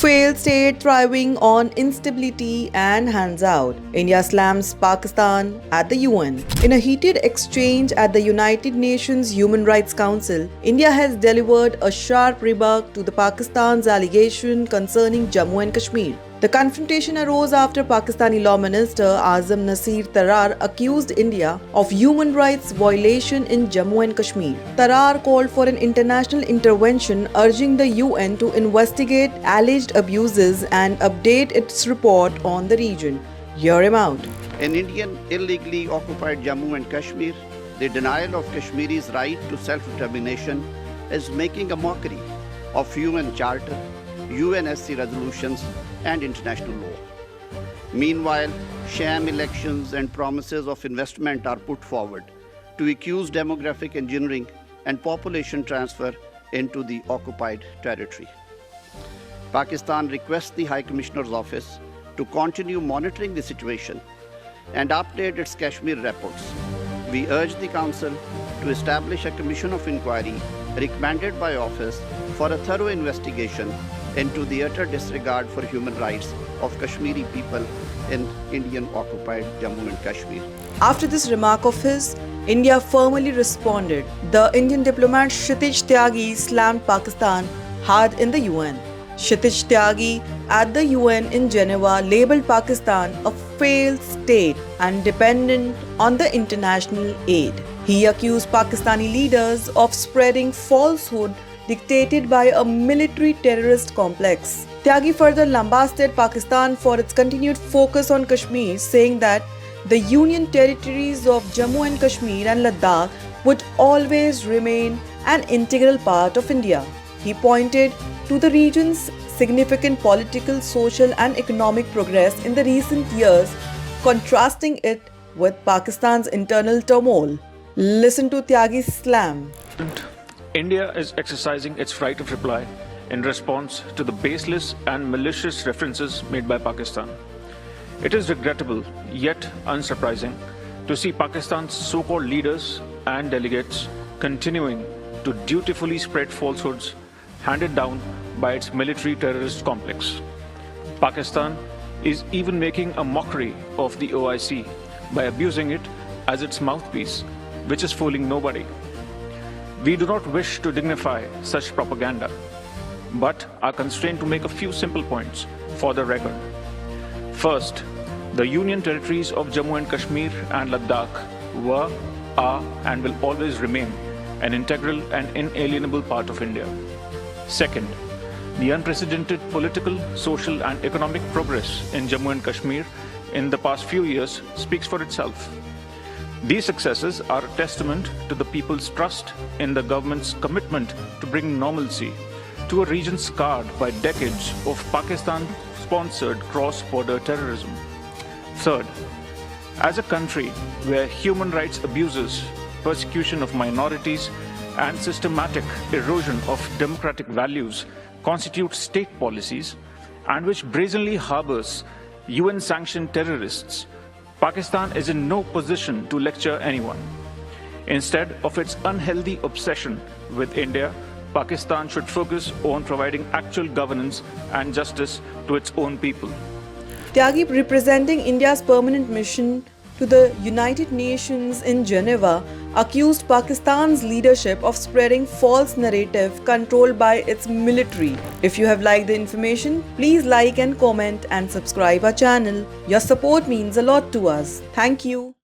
Failed state thriving on instability and hands out. India slams Pakistan at the UN. In a heated exchange at the United Nations Human Rights Council, India has delivered a sharp rebuke to the Pakistan's allegation concerning Jammu and Kashmir. The confrontation arose after Pakistani Law Minister Azam Nasir Tarar accused India of human rights violation in Jammu and Kashmir. Tarar called for an international intervention, urging the UN to investigate alleged abuses and update its report on the region. Hear him out. In Indian illegally occupied Jammu and Kashmir, the denial of Kashmiris' right to self-determination is making a mockery of UN Charter, UNSC resolutions and international law. Meanwhile, sham elections and promises of investment are put forward to accuse demographic engineering and population transfer into the occupied territory. Pakistan requests the High Commissioner's Office to continue monitoring the situation and update its Kashmir reports. We urge the Council to establish a commission of inquiry recommended by Office for a thorough investigation into the utter disregard for human rights of Kashmiri people in Indian occupied Jammu and Kashmir. After this remark of his, India firmly responded. The Indian diplomat Kshitij Tyagi slammed Pakistan hard in the UN. Kshitij Tyagi at the UN in Geneva labelled Pakistan a failed state and dependent on the international aid. He accused Pakistani leaders of spreading falsehood dictated by a military terrorist complex. Tyagi further lambasted Pakistan for its continued focus on Kashmir, saying that the Union territories of Jammu and Kashmir and Ladakh would always remain an integral part of India. He pointed to the region's significant political, social and economic progress in the recent years, contrasting it with Pakistan's internal turmoil. Listen to Tyagi's slam. India is exercising its right of reply in response to the baseless and malicious references made by Pakistan. It is regrettable, yet unsurprising, to see Pakistan's so-called leaders and delegates continuing to dutifully spread falsehoods handed down by its military terrorist complex. Pakistan is even making a mockery of the OIC by abusing it as its mouthpiece, which is fooling nobody. We do not wish to dignify such propaganda, but are constrained to make a few simple points for the record. First, the Union territories of Jammu and Kashmir and Ladakh were, are, and will always remain an integral and inalienable part of India. Second, the unprecedented political, social, and economic progress in Jammu and Kashmir in the past few years speaks for itself. These successes are a testament to the people's trust in the government's commitment to bring normalcy to a region scarred by decades of Pakistan-sponsored cross-border terrorism. Third, as a country where human rights abuses, persecution of minorities, and systematic erosion of democratic values constitute state policies, and which brazenly harbors UN-sanctioned terrorists, Pakistan is in no position to lecture anyone. Instead of its unhealthy obsession with India, Pakistan should focus on providing actual governance and justice to its own people. Tyagi, representing India's permanent mission to the United Nations in Geneva, accused Pakistan's leadership of spreading false narrative controlled by its military. If you have liked the information, please like and comment and subscribe our channel. Your support means a lot to us. Thank you.